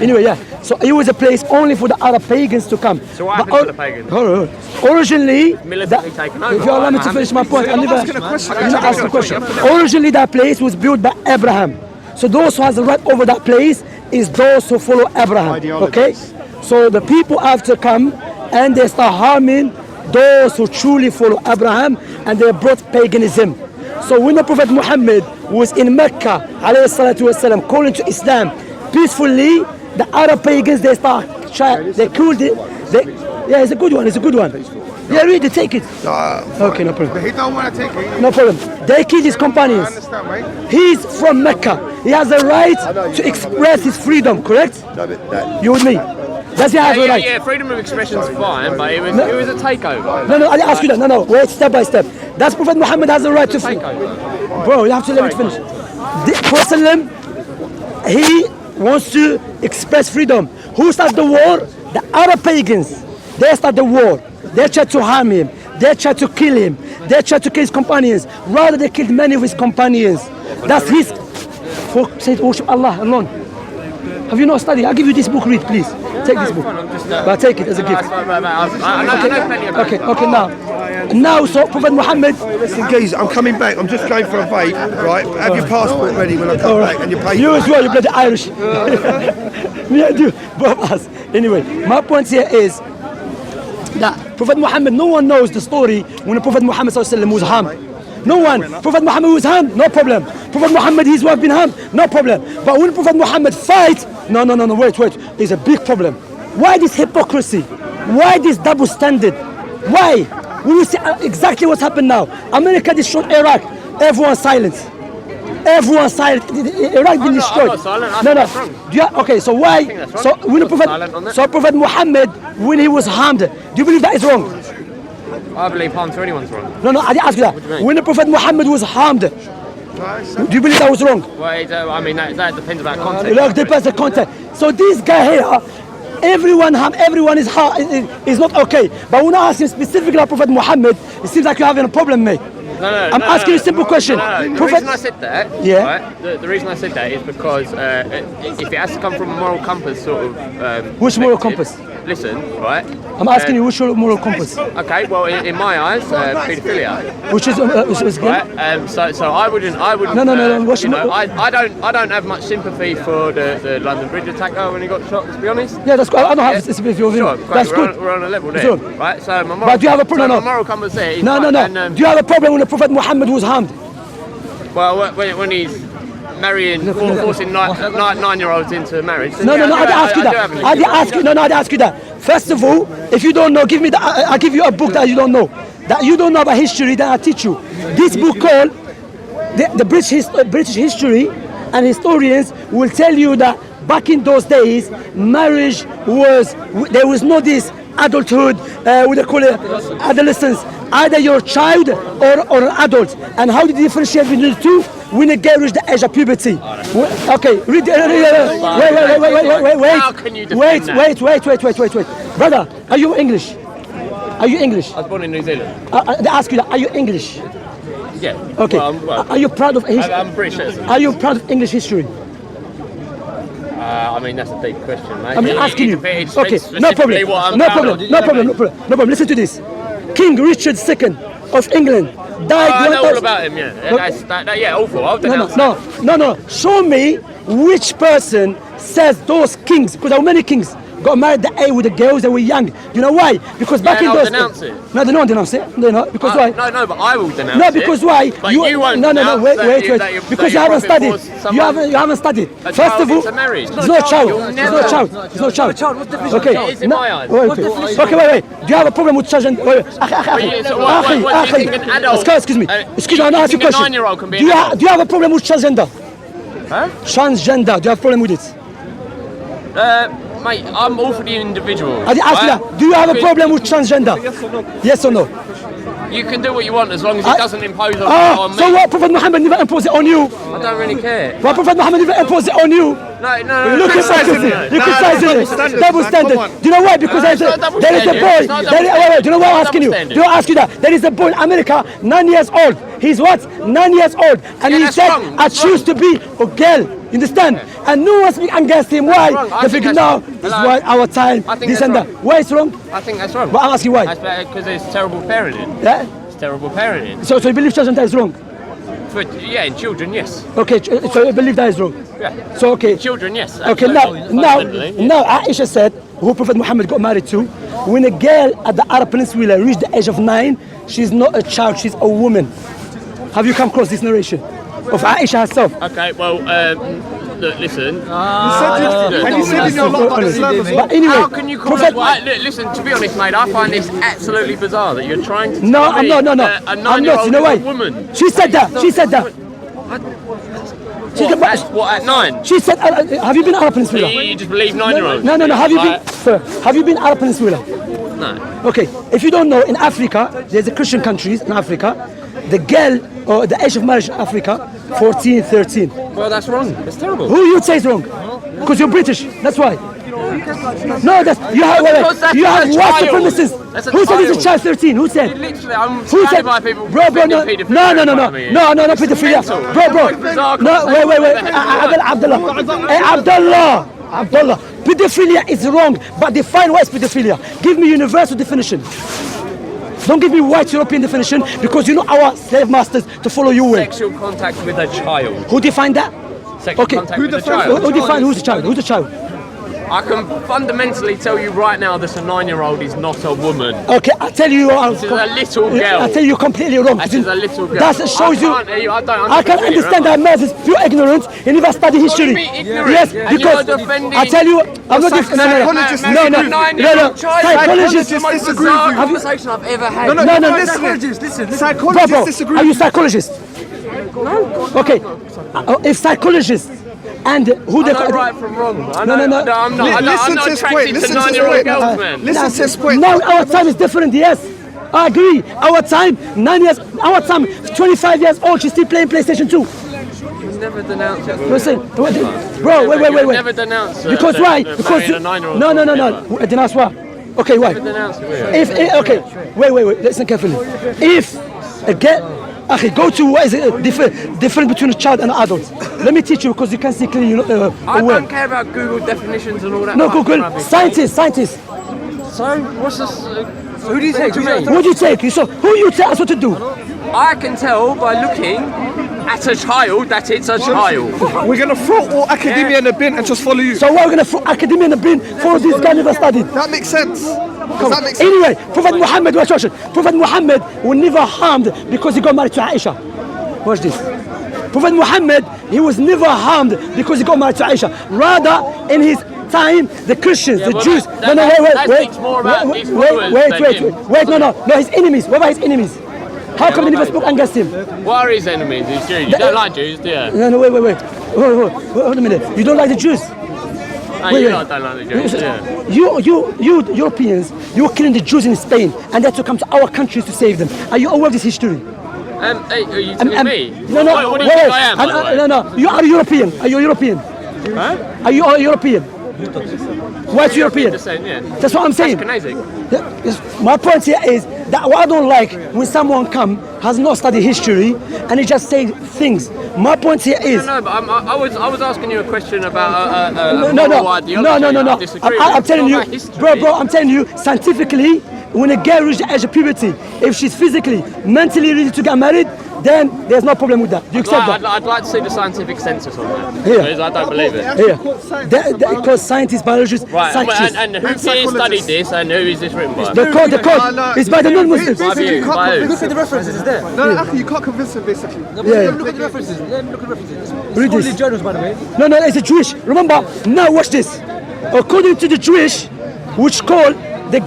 Anyway, yeah. So it was a place only for the Arab pagans to come. So what happened to the pagans? Originally, military taken over. if you allow me to finish my point, I'm never ask the question. Originally, that place was built by Abraham. So those who has the right over that place is those who follow Abraham. Okay. So the people have to come and they start harming those who truly follow Abraham, and they brought paganism. So when the Prophet Muhammad was in Mecca, alayhi salatu wasalam, calling to Islam peacefully, the Arab pagans, they killed it. Yeah, it's a good one. It's a good one. Yeah, read it, take it. Okay, no problem. But he don't want to take it. No problem. They killed his companions. I understand, right? He's from Mecca. He has the right to express his freedom, correct? You with me? Does he have the right? Yeah, freedom of expression is fine, but it was a takeover. No, I didn't ask you that. No, wait, step by step. That's Prophet Muhammad has the right to Takeover. Bro, you have to let me finish. The Prophet, he wants to express freedom. Who started the war? The Arab pagans. They started the war. They tried to harm him. They tried to kill him. They tried to kill his companions. Rather, they killed many of his companions. That's his. For say worship Allah alone. Have you not studied? I'll give you this book. Read, please. Take this book. But take it as a gift. Okay. Now, so Prophet Muhammad. Listen, guys, I'm coming back. I'm just going for a vape, right? Have your passport ready when I come back, and your paper. You as well, you bloody Irish. Me and you, both of us. Anyway, my point here is that Prophet Muhammad, no one knows the story when the Prophet Muhammad was harmed. No one. Prophet Muhammad was harmed, no problem. Prophet Muhammad, his wife been harmed, no problem. But when Prophet Muhammad fight, no, wait, there's a big problem. Why this hypocrisy? Why this double standard? Why? We will see exactly what's happened now. America destroyed Iraq, everyone silent. Everyone silent. Iraq been destroyed. I'm not silent. No. Okay, so why? So when the Prophet Muhammad, when he was harmed, do you believe that is wrong? I believe harm to anyone's wrong. No, I didn't ask you that. When the Prophet Muhammad was harmed, do you believe that was wrong? Well, I mean, that depends about context. Look, depends on context. So this guy here, everyone is not okay. But when I ask you specifically about Prophet Muhammad, it seems like you're having a problem, mate. I'm asking you a simple question. The reason I said that, yeah. Right, the reason I said that is because if it has to come from a moral compass sort of... which moral compass? Listen, right? I'm asking you which moral compass? Okay, well, in my eyes, paedophilia. Which is right? So I wouldn't. No. I don't have much sympathy for the London Bridge attacker when he got shot. To be honest. Yeah, that's good. I don't have sympathy for him. Sure, that's good. We're on a level there, right? So my moral, but do you have a problem? My moral compass there. No. Do you have a problem when the Prophet Muhammad was harmed? Well, when he's forcing 9-year-olds into marriage. No, I didn't ask you that. I didn't ask you that. First of all, if you don't know, give me I'll give you a book that you don't know. That you don't know about history, then I'll teach you. This book called the British History, and historians will tell you that back in those days, marriage there was no this adulthood, what they call it, adolescence. Either you're a child or an adult. And how do you differentiate between the two? When you get reach the age of puberty. Okay, wait. How can you defend that? Wait. Brother, are you English? Are you English? I was born in New Zealand. They ask you that, are you English? Yeah. Okay. Are you proud of history? I'm British citizen. Are you proud of English history? I mean, that's a deep question, mate. I'm asking you. Okay, no problem. Listen to this. King Richard II of England died. I know all about him. Yeah, awful. I'll denounce that. No. Show me which person says those kings, because there were many kings, got married with the girls that were young. You know why? Because back in those denounce it. No, they don't denounce it. They not. Because why? No, but I will denounce it. No, because why? But you won't. No. Wait. Because you haven't studied. You haven't studied. First of all, it's not a child. It's not a child. What's the difference? Okay. It is in my eyes. Wait. Do you have a problem with children? Excuse me. I'm not asking you a question. 9-year-old can be. Do you have a problem with transgender? Huh? Transgender. Do you have a problem with it? Mate, I'm all for the individual. I ask you that. Do you have a problem with transgender? Yes or no? You can do what you want as long as it doesn't impose on me. So what? Prophet Muhammad never imposed it on you? I don't really care. Well, Prophet Muhammad never imposed it on you. Look at hypocrisy. You're criticizing it. Double standard. Do you know why? Because there is a boy. Do you know why I'm asking you? Do you ask you that? There is a boy in America, 9 years old. He's what? 9 years old. And he said, I choose to be a girl. You understand? And no one speaks against him. Why? They figure now, this is why our time, this and that. Why it's wrong? I think that's wrong. But I'm asking why. Because it's terrible parenting. Yeah? It's terrible parenting. So you believe children that is wrong? But yeah, in children, yes. Okay, so you believe that is wrong? Yeah. So okay. Children, yes. Okay, now Aisha said, who Prophet Muhammad got married to, when a girl at the Arab Peninsula reached the age of 9, she's not a child, she's a woman. Have you come across this narration of Aisha herself? Okay, well, look, listen. You said in your lot that Islam is But anyway, How can you call it? Listen, to be honest, mate, I find this absolutely bizarre that you're trying to No, tell I'm me not. that a I'm not. 9-year-old You know is a why? woman. She said that. She said that. What, at 9? She said, have you been Arab Peninsula? You just believe 9-year-olds? No. Have you been? Sir, have you been Arab Peninsula? No. Okay. If you don't know, in Africa, there's a Christian countries in Africa. The girl or the age of marriage in Africa, 14, 13. Well, that's wrong. That's terrible. Who you say is wrong? Because you're British. That's why. No, that's you have. You have white supremacists. Who said it's a child 13? Who said? Literally, I'm Who said? surrounded by people Bro, no, defending paedophilia. no, pedophilia. Bro, no, wait. Abdullah. Pedophilia is wrong, but define what is pedophilia. Give me universal definition. Don't give me white European definition because you know our slave masters to follow you with. Sexual contact with a child. Who defined that? Sexual contact with a child. Who defined who's the child? Who's the child? I can fundamentally tell you right now that a 9-year-old is not a woman. Okay, I tell you, This is a little girl. I tell you completely wrong. This is a little girl. That shows you. I can understand that man is pure ignorance. He never studied history. Yes, because I tell you, I'm not Psychologists no. Psychologists disagree with you. Conversation I've ever had. No. Listen. Psychologists disagree. Are you psychologists? No. Okay. If psychologists and who I know right from wrong. No. I'm not attracted to 9-year-old girls, man. Listen to his point. Now our time is different. Yes, I agree. Our time, 9 years. Our time, 25 years old. She's still playing PlayStation 2. You've never denounced it. Listen, bro, wait. Never denounced it. Because why? Because a 9-year-old. No. Denounce what? Okay, why? Denounced it. Okay, wait. Listen carefully. If a girl. Okay, go to what is it different between a child and an adult. Let me teach you because you can see clearly. I don't care about Google definitions and all that. No, Google. Scientists. So what's this? Who do you take? Who do you take? So who you tell us what to do? I can tell by looking at a child that it's a child. We're going to throw all academia in the bin and just follow you. So we're going to throw academia in the bin for this guy never studied. That makes sense. Anyway, Prophet Muhammad was never harmed because he got married to Aisha. Watch this. Prophet Muhammad, he was never harmed because he got married to Aisha. Rather, in his time, the Christians, the Jews. No, his enemies. What about his enemies? How come he never spoke against him? What are his enemies? He's Jews. You don't like Jews, do you? No, wait. Hold a minute. You don't like the Jews? You don't like the Jews, yeah. You Europeans, you were killing the Jews in Spain and they had to come to our countries to save them. Are you aware of this history? Are you telling me? No. What do you think I am, by the way? No. You are European. Are you European? Huh? Are you European? White European. Yeah. That's what I'm saying. My point here is that what I don't like when someone has not studied history and he just say things. My point here is. No, but I was asking you a question about No. ideology. I disagree I'm telling you, history. bro. I'm telling you, scientifically, when a girl reaches the age of puberty, if she's physically, mentally ready to get married, then there's no problem with that. Do you accept that? I'd like to see the scientific census on that. Here. Because I don't believe it. Here. Because scientists, biologists, Right, scientists. and who here studied this and who is this written by? The code is by the non-Muslims. By you, by who? Look at the references, it's there. No, you can't convince him basically. Look at the references. Look at the references. Read It's this. only journals, by the way. No, it's a Jewish. Remember, now watch this. According to the Jewish, which call the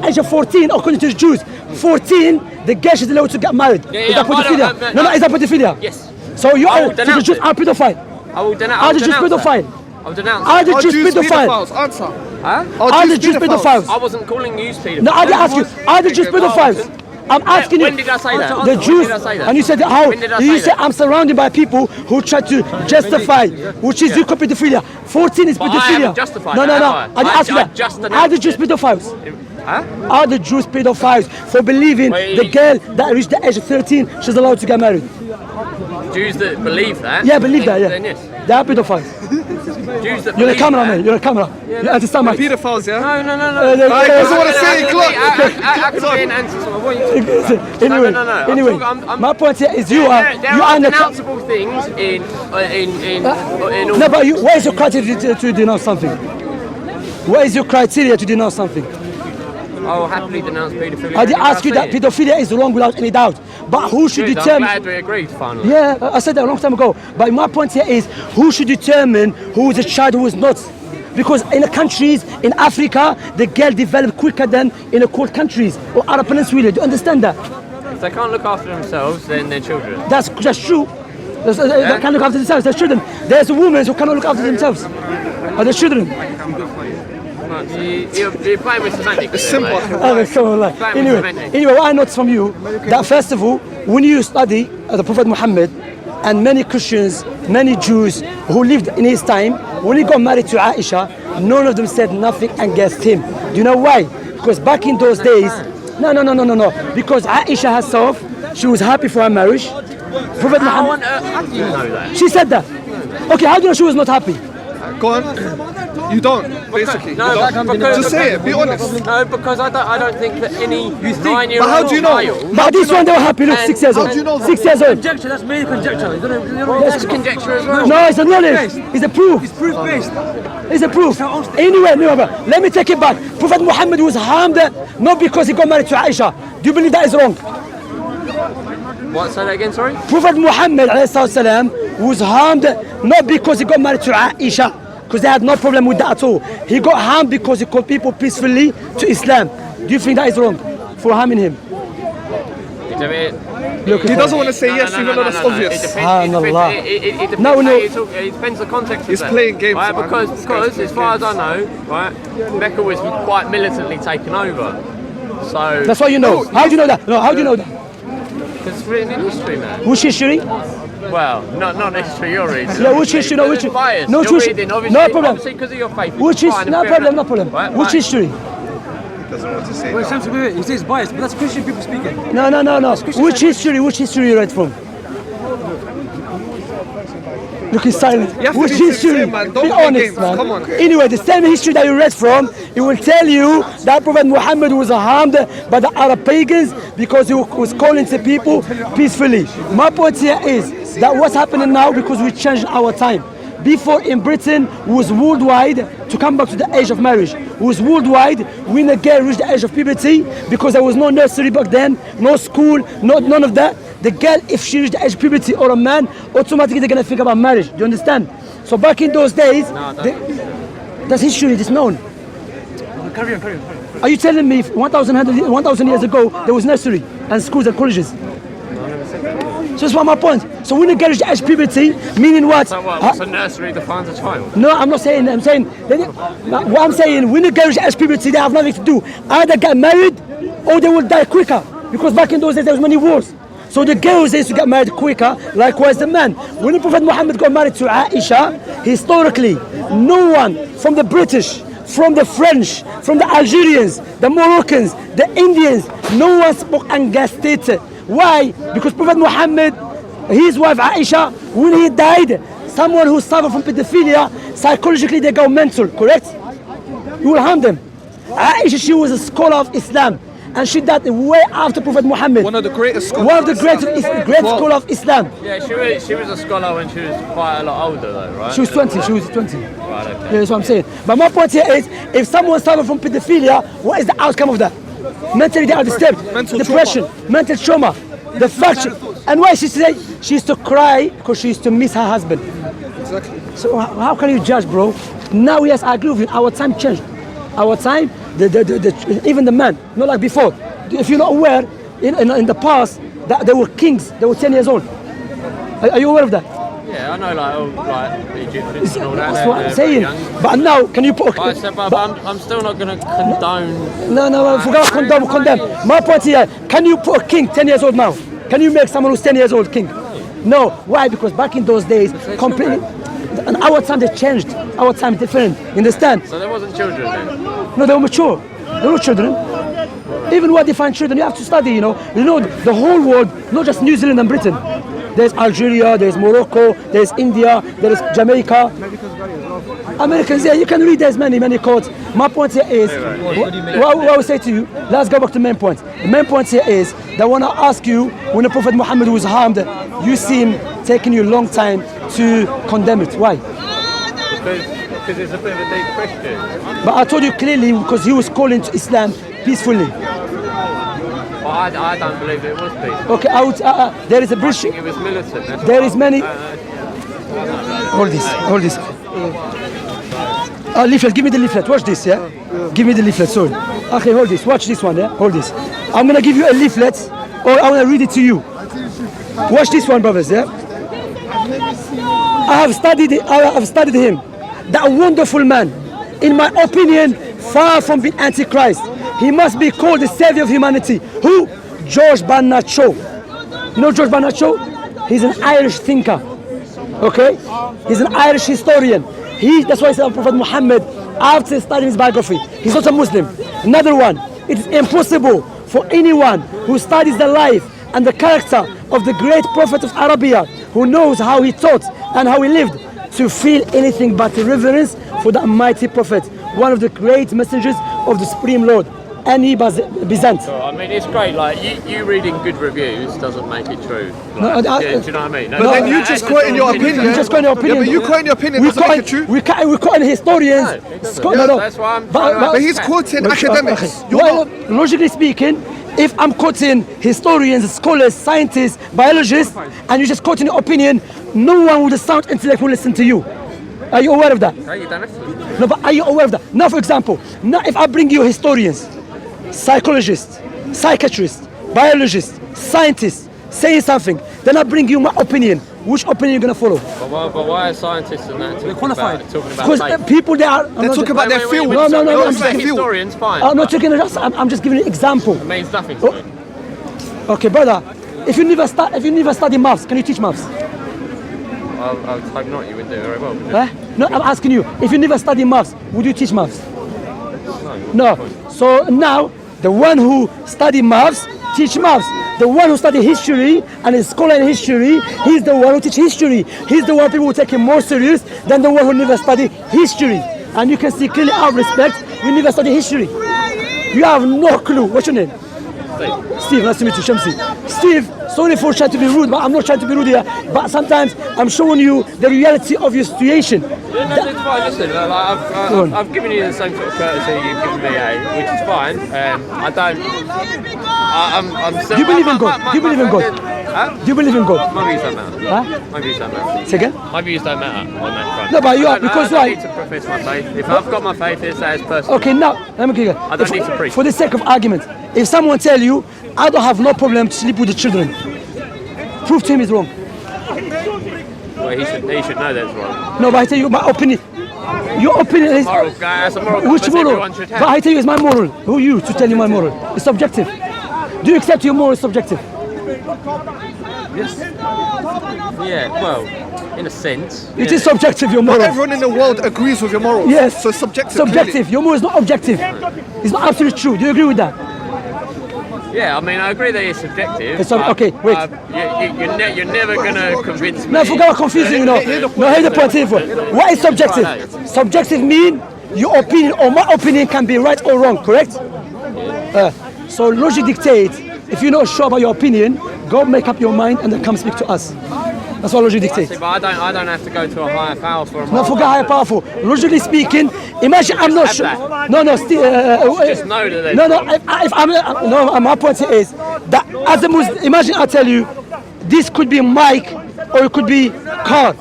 age of 14, according to the Jews, 14, the girl is allowed to get married. Is that pedophilia? No, is that pedophilia? Yes. So the Jews are pedophile. I will denounce. Are the Jews pedophile? I will denounce. Are the Jews pedophile? Answer. Huh? Are the Jews pedophiles? I wasn't calling you pedophile. No, I didn't ask you. Are the Jews pedophiles? I'm asking When you. did I say that? The When Jews, did I say that? and you said how? When did I You say said that? I'm surrounded by people who try to justify, which is you call pedophilia. 14 is But I pedophilia. haven't justified no, that, no, no. have I I? asked you I that. just Are the announced Jews it. pedophiles? Huh? Are the Jews pedophiles for believing Well, the girl that reached the age of 13 she's allowed to get married? Jews that believe that. Yeah, believe that. Then Yeah, yes. they are pedophiles. Jews that You're a believe cameraman. that. You're a camera. You understand my? Pedophiles, yeah? No. Uh, He doesn't want to say it, clock. I could be an answer to what you Anyway, no. I'm anyway, talking- I'm- my point here is you are There you are are the denounceable things in all. no, but you, what is your criteria to denounce something? What is your criteria to denounce something? I will happily denounce paedophilia. I did anywhere ask you see that it. pedophilia is wrong without any doubt. But who should Good, I'm determine? glad we agreed finally. Yeah, I said that a long time ago. But my point here is who should determine who is a child who is not? Because in the countries in Africa, the girl develop quicker than in the cold countries or Arab Peninsula. Do you understand that? If they can't look after themselves, then they're children. That's true. They can't look after themselves. They're children. There's women who cannot look after themselves. Are they children? You're playing with semantics. It's simple. Okay, come on, like. Family Anyway, semantics. what I noticed from you, that first of all, when you study the Prophet Muhammad and many Christians, many Jews who lived in his time, when he got married to Aisha, none of them said nothing against him. Do you know why? Because back in those days, no. Because Aisha herself, she was happy for her marriage. Prophet How Muhammad, on earth? How do you know that? she said that. Okay, how do you know she was not happy? Go on. You don't, basically. No, You don't. because- Just say it. Be honest. No, because I don't think that any 9-year-old But how do you know? child. But this one, they were happy. Look, And 6 years old. how do you know that? 6 years old. Conjecture, that's mere conjecture. You don't That's conjecture as well. No, it's a knowledge. It's a proof. It's proof based. It's a proof. Anyway, no, but let me take it back. Prophet Muhammad was harmed not because he got married to Aisha. Do you believe that is wrong? What? Say that again. Sorry. Prophet Muhammad ﷺ was harmed not because he got married to Aisha, because they had no problem with that at all. He got harmed because he called people peacefully to Islam. Do you think that is wrong for harming him? He doesn't want to say yes, even though that's obvious. It Subhanallah. depends No, no. it depends the context of He's that. playing games, Right? man. Because This guy's as far as I know, right, Mecca was quite militantly taken over. So That's what you know. How do you know that? No, how do you know that? it's written in history, man. Which history? Well, not the history you're reading. Yeah, which history? No, which It's biased. no, You're which reading, no obviously, problem. Obviously, because of your faith. Which is is no problem, no problem. Right, Which right. history? Doesn't want to say Wait, that. Shamsi, wait. He says biased, but that's Christian people speaking. No. Which history? Which history you read from? Look, he's silent. You have to Which be history? sincere, man. Don't Be play honest, games. man. Come on. Anyway, the same history that you read from, it will tell you that Prophet Muhammad was harmed by the Arab pagans because he was calling to people peacefully. My point here is that what's happening now because we changed our time. Before in Britain was worldwide, to come back to the age of marriage, was worldwide when a girl reached the age of puberty, because there was no nursery back then, no school, none of that. The girl, if she reached the age of puberty, or a man, automatically they're gonna think about marriage. Do you understand? So back in those days, that's history, it's known. Carry on. Are you telling me 1,000 years ago there was nursery and schools and colleges? So that's my point. So when a girl reaches the age of puberty, meaning what? So what? What's a nursery defines a child? No, I'm not saying that. I'm saying what I'm saying. When a girl reaches puberty, they have nothing to do. Either get married or they will die quicker. Because back in those days there was many wars. So the girls used to get married quicker. Likewise the man. When the Prophet Muhammad got married to Aisha, historically, no one from the British, from the French, from the Algerians, the Moroccans, the Indians, no one spoke against it. Why? Because Prophet Muhammad, his wife Aisha, when he died, someone who suffered from pedophilia, psychologically they go mental, correct? You will harm them. Aisha, she was a scholar of Islam, and she died way after Prophet Muhammad. One of the greatest scholars. One of the great scholar of Islam. Yeah, she was a scholar when she was quite a lot older, though, right? She was 20. She was 20. Right, okay. Yeah, that's what I'm saying. But my point here is, if someone suffers from pedophilia, what is the outcome of that? Mentally they are disturbed. Mental Depression, mental trauma. The fact, and why she said she used to cry because she used to miss her husband. Exactly. So how can you judge, bro? Now yes, I agree with you. Our time changed. Our time, even the man, not like before. If you're not aware, in the past, that there were kings. They were 10 years old. Are you aware of that? Yeah, I know, like all like Egyptians and all that. That's what I'm they're saying. very young. But now, can you put? But I said, but I'm still not going to condone. No, forget condemn. My point here, can you put a king 10 years old now? Can you make someone who's 10 years old king? No. Why? Because back in those days, completely. And our time they changed. Our time different. You understand? So there wasn't children then? No, they were mature. They were children. Even what define children, you have to study, you know. You know, the whole world, not just New Zealand and Britain. There's Algeria, there's Morocco, there's India, there is Jamaica. Americans, yeah, you can read there's many quotes. My point here is, what I will say to you, let's go back to the main point. The main point here is that I want to ask you, when the Prophet Muhammad was harmed, you seem taking you a long time to condemn it. Why? Because it's a bit of a deep question. But I told you clearly, because he was calling to Islam peacefully. Well, I don't believe it was peaceful. Okay, there is a British. It was militant. There is many. Hold this. Leaflet, give me the leaflet. Watch this, yeah? Give me the leaflet, sorry. Okay, hold this. Watch this one, yeah? Hold this. I'm gonna give you a leaflet, or I'm gonna read it to you. Watch this one, brothers, yeah? I have studied him. That wonderful man. In my opinion, far from being Antichrist. He must be called the savior of humanity. Who? George Bernard Shaw. You know George Bernard Shaw? He's an Irish thinker. Okay? He's an Irish historian. That's why I said Prophet Muhammad, after studying his biography, he's not a Muslim. Another one, it is impossible for anyone who studies the life and the character of the great Prophet of Arabia, who knows how he taught and how he lived, to feel anything but reverence for the mighty Prophet, one of the great messengers of the Supreme Lord. Any Byzant. So, I mean, it's great. Like you reading good reviews doesn't make it true. Like, No, do you know what I mean? But then you just quoting your opinion. You just quoting your opinion. Yeah, but you quoting your opinion doesn't make it true. We're quoting historians. No, it doesn't. That's why I'm But he's quoting academics. You're Well, not. logically speaking, if I'm quoting historians, scholars, scientists, biologists, and you're just quoting your opinion, no one with a sound intellect will listen to you. Are you aware of that? No, you don't have to. No, but are you aware of that? Now, for example, now if I bring you historians, psychologists, psychiatrists, biologists, scientists saying something, then I bring you my opinion. Which opinion are you going to follow? But why are scientists and that talking qualified. about Because faith? people, they are... They're talking about their field. No, They're I'm talking just about Historians, fine. I'm not talking. I'm just giving you an example. It means nothing to me. Okay, brother. If you never study maths, can you teach maths? I hope not. You would do very well. No, I'm asking you. If you never study maths, would you teach maths? No. So now, the one who study maths teach maths. The one who study history and is scholar in history, he's the one who teach history. He's the one people will take him more serious than the one who never study history. And you can see clearly out of respect, you never study history. You have no clue. What's your name? Steve, nice to meet you, Shamsi. Steve, sorry for trying to be rude, but I'm not trying to be rude here. But sometimes I'm showing you the reality of your situation. It's fine. Listen, I've given you the same sort of courtesy you've given me, which is fine. I don't. I'm still. Do you believe in God? Do you believe in God? Huh? Do you believe in God? My views don't matter. Huh? My views don't matter. Say again? My views don't matter on that front. No, but you are, I don't- because I why? don't need to profess my faith. If I've got my faith, it's that it's personal. Okay, now, let me give you. I don't need to preach. For the sake of argument, if someone tell you, I don't have no problem to sleep with the children, prove to him he's wrong. Well, he should know that's wrong. No, but I tell you my opinion. Your opinion is... Moral guy, that's a moral Which compass moral? everyone should have. But I tell you, it's my moral. Who are you to tell you my moral? It's subjective. Do you accept your moral is subjective? Yes. Yeah, well, in a sense. It yeah. is subjective, your moral. Everyone in the world agrees with your morals. Yes. So subjective. Subjective. Clearly. Your moral is not objective. It's not absolutely true. Do you agree with that? Yeah, I mean, I agree that it's subjective. It's but, okay, wait. You're never going to convince me. No, forget about confusing, you know. No, here's the point here. What is subjective? Subjective mean your opinion or my opinion can be right or wrong, correct? So logic dictates, if you're not sure about your opinion, go make up your mind and then come speak to us. That's what logic dictates. But I don't have to go to a higher power for a No, forget higher powerful. Logically speaking, imagine I'm not sure. that. No, still. Just know that they're No, wrong. if I'm no, my point here is that as a Muslim, imagine I tell you, this could be mic or it could be car.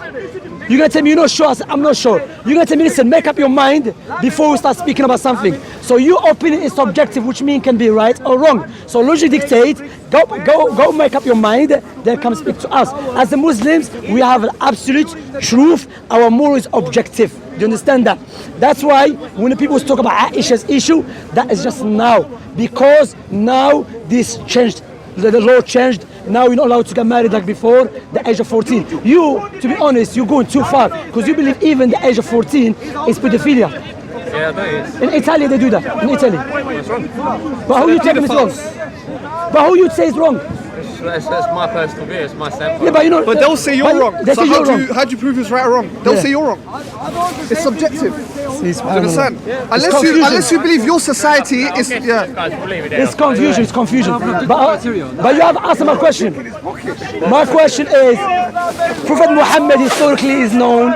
You're gonna tell me you're not sure. I say, I'm not sure. You're gonna tell me, listen, make up your mind before we start speaking about something. So your opinion is subjective, which means can be right or wrong. So logic dictates, go make up your mind, they come speak to us. As the Muslims, we have an absolute truth. Our moral is objective. Do you understand that? That's why when the people talk about Aisha's issue, that is just now. Because now this changed. The law changed. Now you're not allowed to get married like before the age of 14. You, to be honest, you're going too far. Because you believe even the age of 14 is pedophilia. Yeah, that is. In Italy they do that. In Italy. What's wrong? But who you tell me it's wrong? But who you say is wrong? That's my personal view. It's my standpoint. Yeah, but you know. But they'll say you're wrong. They So say you're wrong. how do you prove it's right or wrong? They'll Yeah. say you're wrong. It's subjective. See, Do you understand? confusion. Unless you believe your society is Guys, yeah. believe it. It's confusion. It's confusion. No, no, But criteria. you have asked my question. My question is, Prophet Muhammad historically is known.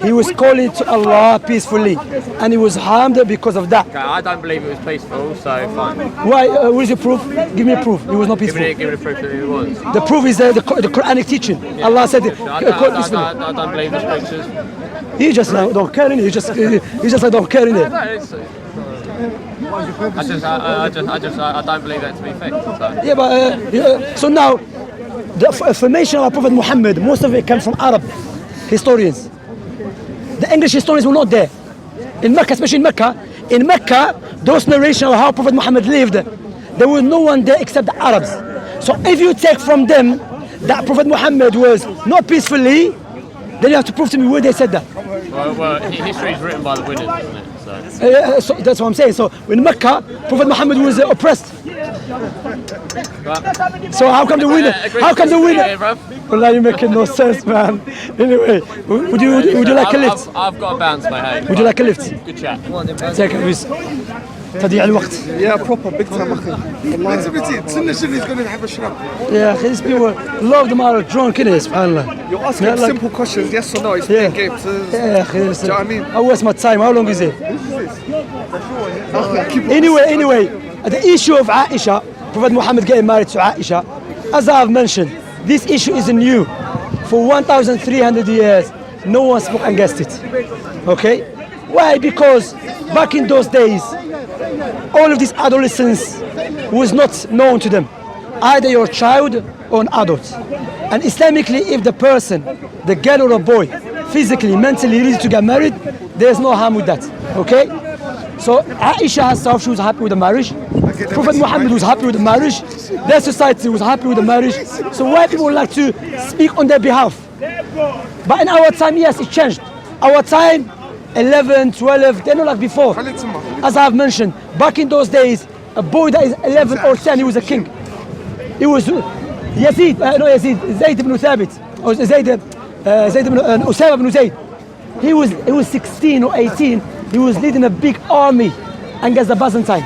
He was calling to Allah peacefully, and he was harmed because of that. Okay, I don't believe it was peaceful, so fine. Why? Where's your proof? Give me a proof. He was not Give peaceful. me the proof that it was. The proof is the Quranic teaching. Allah said, I "Call peacefully." don't believe the scriptures. He just don't care in it. He just like don't care in it. No, it's, I don't believe that to be fake. So. Yeah, but so now the information about Prophet Muhammad, most of it comes from Arab historians. The English historians were not there. In Mecca, especially in Mecca. In Mecca, those narrations of how Prophet Muhammad lived, there was no one there except the Arabs. So if you take from them that Prophet Muhammad was not peacefully, then you have to prove to me where they said that. Well, history is written by the winners, isn't it? So that's what I'm saying. So in Mecca, Prophet Muhammad was oppressed. So how come the winner? How come the winner? Well, you're making no sense, man. Anyway, would you like a lift? I've got a bounce, mate. Hey. Would you like a lift? Good chat. Take it, please. تضييع الوقت. Yeah, proper big time أخي. والله. سنة شنو يقول لك حب أشرب. Yeah, these people, a lot of them are drunk in it, subhanallah. You're asking Yeah, like- simple questions, yes or no. It's Yeah. playing games. Yeah, do you know what I mean? I waste my time. How long is it? Keep Anyway, the issue of Aisha, Prophet Muhammad getting married to Aisha, as I have mentioned, this issue isn't new. For 1,300 years, no one spoke against it. Okay? Why? Because back in those days, all of these adolescents was not known to them. Either you're a child or an adult. And Islamically, if the person, the girl or a boy, physically, mentally ready to get married, there's no harm with that. Okay? So Aisha herself, she was happy with the marriage. Prophet Muhammad was happy with the marriage. Their society was happy with the marriage. So why people would like to speak on their behalf? But in our time, yes, it changed. Our time, 11, 12, they're not like before. As I have mentioned, back in those days, a boy that is 11 or 10, he was a king. He was Yazid, Zayd ibn Thabit, or Zayd ibn Usama ibn Zayd. He was 16 or 18. He was leading a big army against the Byzantine.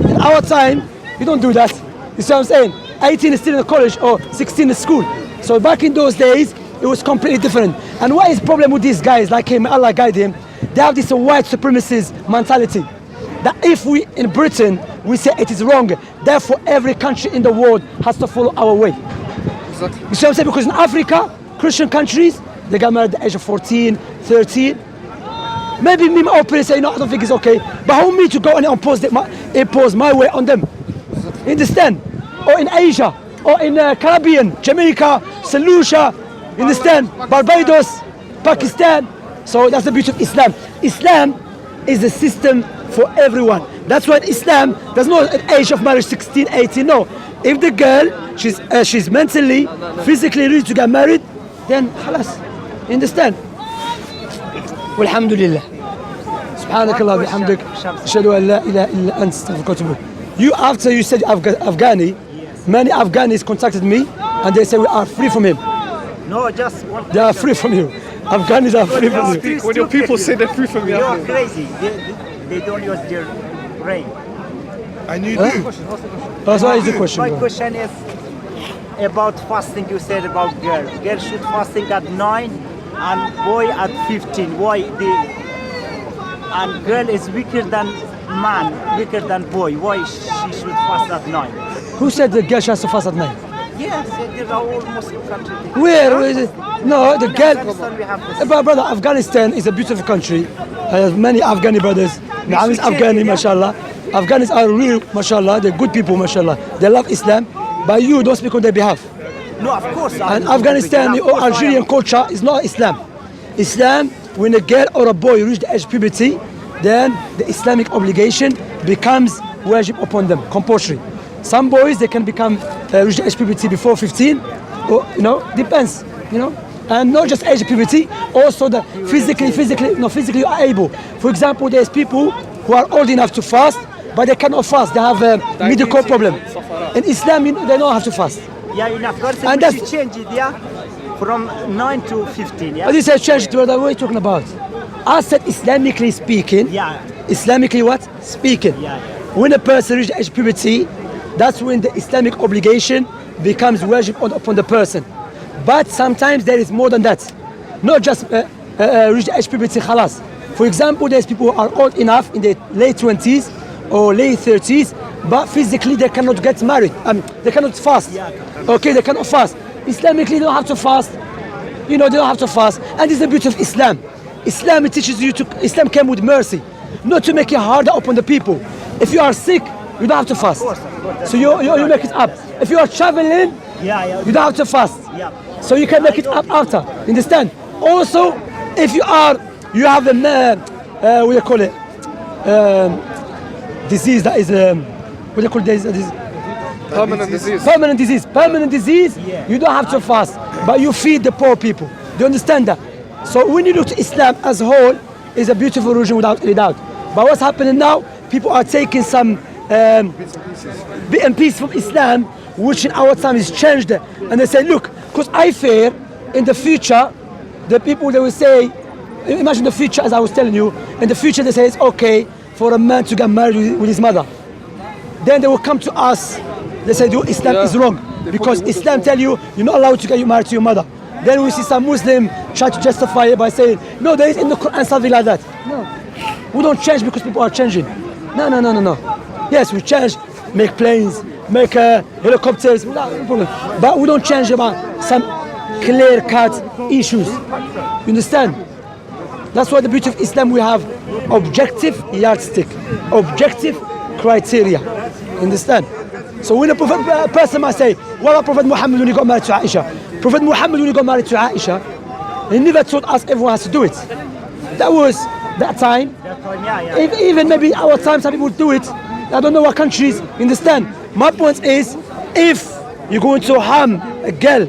In our time, you don't do that. You see what I'm saying? 18 is still in the college or 16 in school. So back in those days, it was completely different. And what is the problem with these guys like him, Allah guide him, they have this white supremacist mentality. That if we, in Britain, we say it is wrong, therefore every country in the world has to follow our way. Exactly. You see what I'm saying? Because in Africa, Christian countries, they got married at the age of 14, 13. Maybe me, my opinion, say, no, I don't think it's okay. But how me to go and impose my way on them? Understand? Or in Asia, or in Caribbean, Jamaica, St. Lucia, understand? Barbados, Pakistan. So that's the beauty of Islam. Islam is a system for everyone. That's why Islam, there's no age of marriage 16, 18, no. If the girl, she's mentally, physically ready to get married, then خلاص. Understand? والحمد لله. سبحانك الله وبحمدك أشهد أن لا إله إلا أنت أستغفرك وأتوب إليك. You, after you said Afghani, many Afghanis contacted me and they say we are free from him. No, just one. They are free from you. Afghanis are free from you. When your people say they're free from you, You're crazy. They don't use their brain. and you Huh? do. That's why is the question. My bro. question is about fasting. You said about girl. Girl should fasting at 9 and boy at 15. Why and girl is weaker than man, weaker than boy. Why she should fast at 9? Who said the girl has to fast at night? Yes, there are all Muslim countries. Where is it? No, the girl. Afghanistan we have this. But brother, Afghanistan is a beautiful country. I have many Afghani brothers. Naam is should check Afghani, it, yeah. mashallah. Afghanis are real, mashallah. They're good people, mashallah. They love Islam. but you don't speak on their behalf. No, of course. And Afghanistan or Algerian culture is not Islam. Islam, when a girl or a boy reach the age of puberty, then the Islamic obligation becomes wajib upon them, compulsory. Some boys, they can become reach the age of puberty before 15, or, depends, And not just age of puberty, also the physically you are able. For example, there's people who are old enough to fast, but they cannot fast. They have a medical problem. In Islam, they don't have to fast. Yeah, in Afghanistan, we should change it, yeah? From 9 to 15, yeah? But this has changed, brother. What are you talking about? I said Islamically speaking. Yeah. Islamically what? Speaking. Yeah. When a person reaches age of puberty, that's when the Islamic obligation becomes wajib upon the person. But sometimes there is more than that. Not just reach age of puberty, khalas. For example, there's people who are old enough in their late 20s or late 30s, but physically they cannot get married. They cannot fast. Okay, they cannot fast. Islamically, they don't have to fast. They don't have to fast. And this is the beauty of Islam. Islam teaches you Islam came with mercy, not to make it harder upon the people. If you are sick, you don't have to fast. Of course. So you make it up. If you are traveling, you don't have to fast. Yeah. So you can make it up after. Understand? Also, if you have a what do you call it? Disease that is what do you call this? Permanent disease. Permanent disease. Yeah. You don't have to fast, but you feed the poor people. Do you understand that? So when you look to Islam as a whole, it's a beautiful religion without any doubt. But what's happening now? People are taking some bit and piece from Islam, which in our time is changed, and they say, look, because I fear in the future, the people they will say, imagine the future as I was telling you, in the future they say it's okay for a man to get married with his mother. Then they will come to us, they say Islam is wrong, because Islam tell you you're not allowed to get married to your mother. Then we see some Muslim try to justify it by saying, no, there is in the Quran something like that. No, we don't change because people are changing. No. Yes, we change, make planes, make helicopters, no problem. But we don't change about some clear-cut issues. You understand? That's why the beauty of Islam, we have objective yardstick, objective criteria. Understand? So when a person might say, what about Prophet Muhammad when he got married to Aisha? Prophet Muhammad when he got married to Aisha, he never told us everyone has to do it. That was that time. Even maybe our time, some people do it. I don't know what countries. Understand? My point is, if you're going to harm a girl,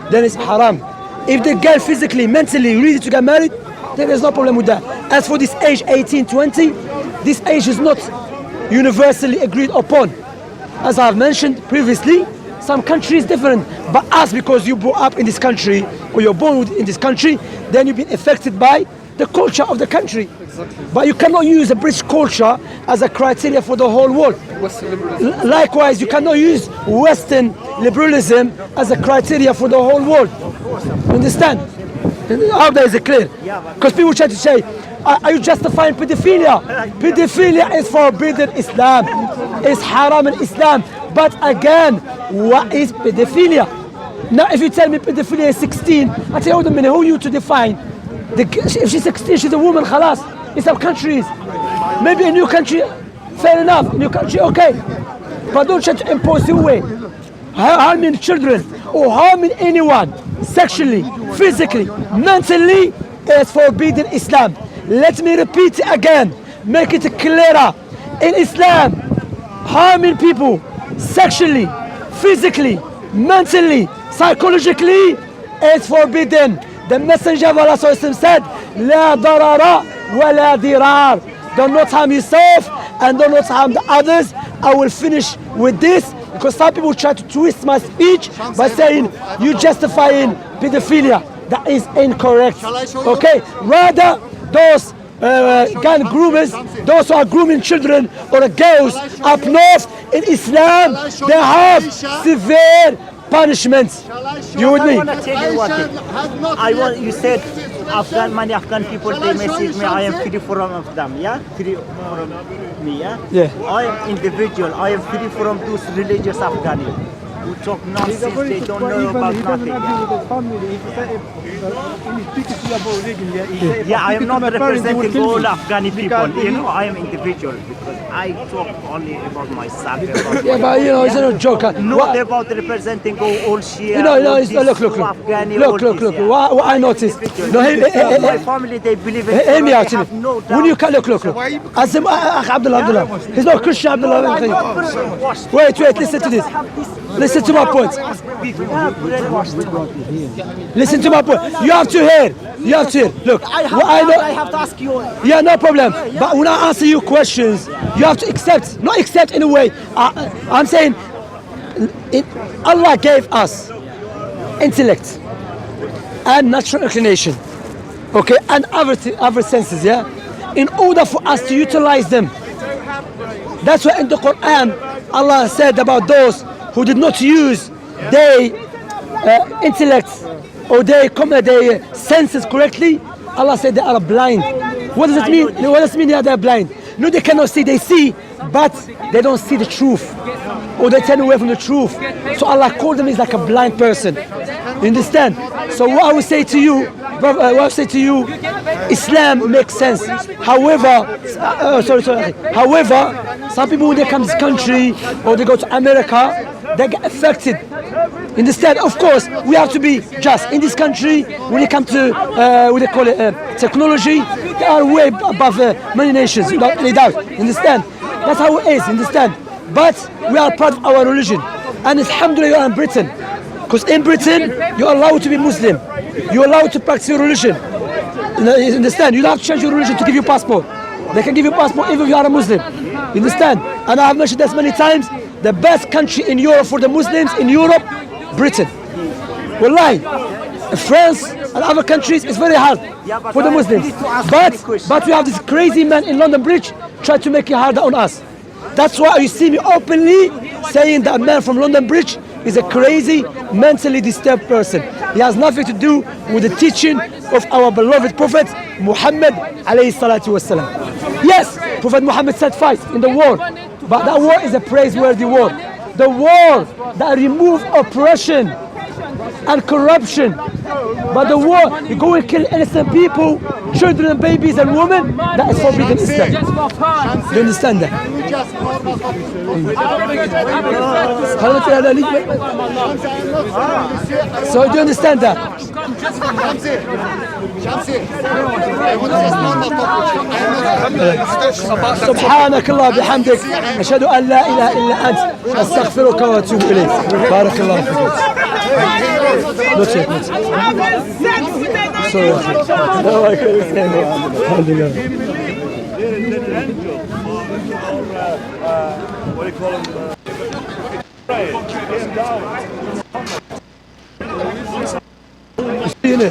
then it's haram. If the girl physically, mentally ready to get married, then there's no problem with that. As for this age, 18, 20, this age is not universally agreed upon. As I've mentioned previously, some countries different. But us, because you grew up in this country, or you're born in this country, then you've been affected by the culture of the country. Exactly. But you cannot use the British culture as a criteria for the whole world. Likewise, you cannot use Western liberalism as a criteria for the whole world. Understand? How that is clear? Because people try to say, are you justifying pedophilia? Pedophilia is forbidden in Islam. It's haram in Islam. But again, what is pedophilia? Now, if you tell me pedophilia is 16, I say, hold a minute, who are you to define? If she's 16, she's a woman, khalas. In some countries, maybe a new country, fair enough, new country, okay. But don't try to impose your way. Harming children or harming anyone, sexually, physically, mentally, is forbidden in Islam. Let me repeat it again, make it clearer. In Islam, harming people, sexually, physically, mentally, psychologically, is forbidden. The Messenger of Allah said, لا ضرر ولا ضرار. Do not harm yourself and do not harm the others. I will finish with this because some people try to twist my speech by saying you justifying pedophilia. That is incorrect. Okay, rather those gun groomers, those who are grooming children or girls up north in Islam, they have severe punishments. You with me? I want to tell you one thing. You said many Afghan people, they message me, I am free from them, yeah? Free from me, yeah? Yeah. I am individual, I am free from those religious Afghani. who talk nonsense, they don't know about nothing. Yeah, I am not representing all Afghani people. You know, I am individual because I talk only about myself. About Yeah, but you know, it's not a joke. not about representing all Shia. You know, all it's, this, look. all Afghani, Look. all this, yeah. What I noticed. No, My family, they believe in hear me Quran, out. they have no doubt. When you can look. Asim Abdullah. He's not Christian Abdullah. Wait, listen to this. Listen to my point. Listen to my point. You have to hear. Look, I have to ask you. Yeah, no problem. But when I answer your questions, you have to accept. Not accept in a way. I'm saying Allah gave us intellect and natural inclination, okay, and other senses, yeah, in order for us to utilize them. That's why in the Quran Allah said about those who did not use their intellect or their senses correctly. Allah said they are blind. What does it mean? What does it mean they are blind? No, they cannot see. They see, but they don't see the truth, or they turn away from the truth. So Allah called them is like a blind person. You understand? So what I would say to you, Islam makes sense. However, However, some people when they come to this country or they go to America, they get affected. Instead, of course, we have to be just in this country. When it comes to what they call it, technology, they are way above many nations. Without any doubt. Understand? That's how it is. Understand? But we are proud of our religion, and alhamdulillah, you are in Britain. Because in Britain, you're allowed to be Muslim. You're allowed to practice your religion. You understand? You don't have to change your religion to give you passport. They can give you passport even if you are a Muslim. You understand? And I have mentioned this many times. The best country in Europe for the Muslims in Europe, Britain. Wallahi, France and other countries, it's very hard for the Muslims. But we have this crazy man in London Bridge try to make it harder on us. That's why you see me openly saying that man from London Bridge is a crazy, mentally disturbed person. He has nothing to do with the teaching of our beloved Prophet Muhammad alayhi salatu wasalam. Yes, Prophet Muhammad said fight in the war, but that war is a praiseworthy war. The war that removes oppression and corruption. But the war, you go and kill innocent people, children and babies and women, that is forbidden in Islam. Do you understand that? So do you understand that? سبحانك الله بحمدك أشهد أن لا إله إلا أنت أستغفرك وأتوب إليك بارك الله فيك. Sorry. Alhamdulillah. What do you call them? You know,